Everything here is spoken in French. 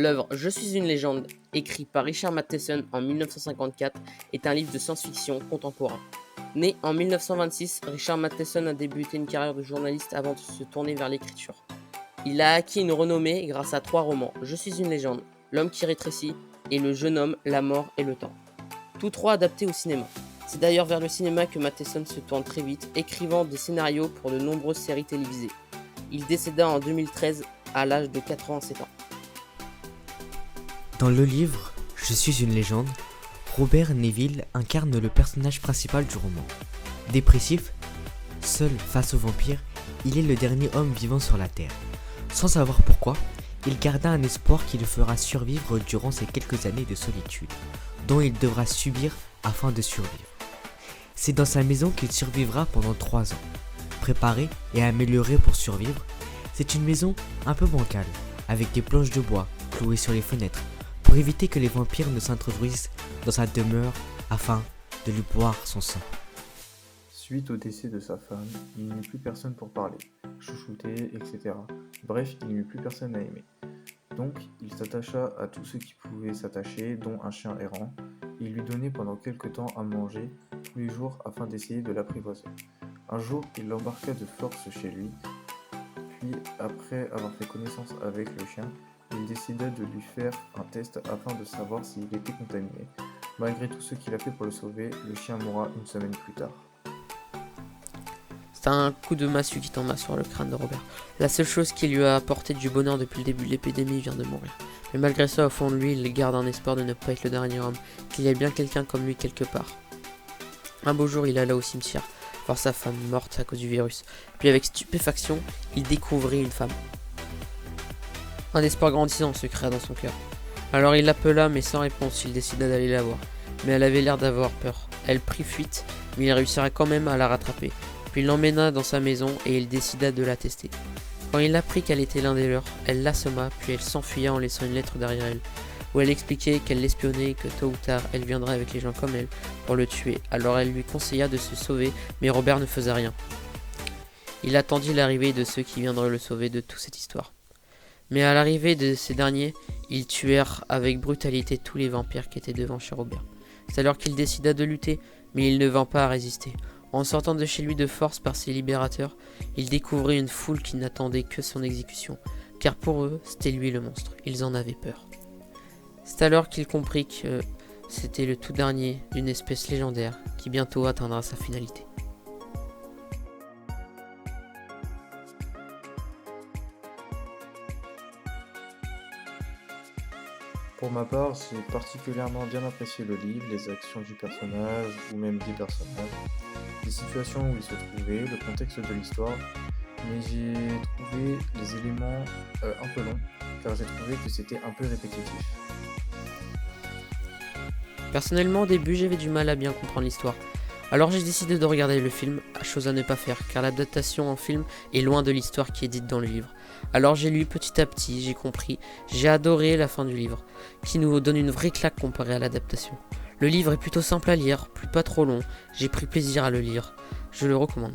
L'œuvre Je suis une légende, écrit par Richard Matheson en 1954, est un livre de science-fiction contemporain. Né en 1926, Richard Matheson a débuté une carrière de journaliste avant de se tourner vers l'écriture. Il a acquis une renommée grâce à 3 romans, Je suis une légende, L'homme qui rétrécit et Le jeune homme, la mort et le temps. Tous 3 adaptés au cinéma. C'est d'ailleurs vers le cinéma que Matheson se tourne très vite, écrivant des scénarios pour de nombreuses séries télévisées. Il décéda en 2013 à l'âge de 87 ans. Dans le livre Je suis une légende, Robert Neville incarne le personnage principal du roman. Dépressif, seul face aux vampires, il est le dernier homme vivant sur la Terre. Sans savoir pourquoi, il garda un espoir qui le fera survivre durant ces quelques années de solitude, dont il devra subir afin de survivre. C'est dans sa maison qu'il survivra pendant 3 ans. Préparé et amélioré pour survivre, c'est une maison un peu bancale, avec des planches de bois clouées sur les fenêtres, pour éviter que les vampires ne s'introduisent dans sa demeure afin de lui boire son sang. Suite au décès de sa femme, il n'eut plus personne pour parler, chouchouter, etc. Bref, il n'eut plus personne à aimer. Donc, il s'attacha à tout ce qui pouvait s'attacher, dont un chien errant. Il lui donnait pendant quelque temps à manger tous les jours afin d'essayer de l'apprivoiser. Un jour, il l'embarqua de force chez lui, puis après avoir fait connaissance avec le chien, il décida de lui faire un test afin de savoir s'il était contaminé. Malgré tout ce qu'il a fait pour le sauver, le chien mourra une semaine plus tard. C'est un coup de massue qui tomba sur le crâne de Robert. La seule chose qui lui a apporté du bonheur depuis le début de l'épidémie vient de mourir. Mais malgré ça, au fond de lui, il garde un espoir de ne pas être le dernier homme, qu'il y ait bien quelqu'un comme lui quelque part. Un beau jour, il alla au cimetière, voir sa femme morte à cause du virus. Puis avec stupéfaction, il découvrit une femme. Un espoir grandissant se créa dans son cœur. Alors il l'appela, mais sans réponse, il décida d'aller la voir. Mais elle avait l'air d'avoir peur. Elle prit fuite, mais il réussira quand même à la rattraper. Puis il l'emmena dans sa maison et il décida de la tester. Quand il apprit qu'elle était l'un des leurs, elle l'assomma, puis elle s'enfuya en laissant une lettre derrière elle, où elle expliquait qu'elle l'espionnait et que tôt ou tard elle viendrait avec les gens comme elle pour le tuer. Alors elle lui conseilla de se sauver, mais Robert ne faisait rien. Il attendit l'arrivée de ceux qui viendraient le sauver de toute cette histoire. Mais à l'arrivée de ces derniers, ils tuèrent avec brutalité tous les vampires qui étaient devant chez Robert. C'est alors qu'il décida de lutter, mais il ne vint pas à résister. En sortant de chez lui de force par ses libérateurs, il découvrit une foule qui n'attendait que son exécution, car pour eux, c'était lui le monstre, ils en avaient peur. C'est alors qu'il comprit que c'était le tout dernier d'une espèce légendaire qui bientôt atteindra sa finalité. Pour ma part, j'ai particulièrement bien apprécié le livre, les actions du personnage, ou même des personnages, les situations où il se trouvait, le contexte de l'histoire, mais j'ai trouvé les éléments un peu longs, car j'ai trouvé que c'était un peu répétitif. Personnellement, au début, j'avais du mal à bien comprendre l'histoire. Alors j'ai décidé de regarder le film, chose à ne pas faire, car l'adaptation en film est loin de l'histoire qui est dite dans le livre. Alors j'ai lu petit à petit, j'ai compris, j'ai adoré la fin du livre, qui nous donne une vraie claque comparée à l'adaptation. Le livre est plutôt simple à lire, pas trop long, j'ai pris plaisir à le lire, je le recommande.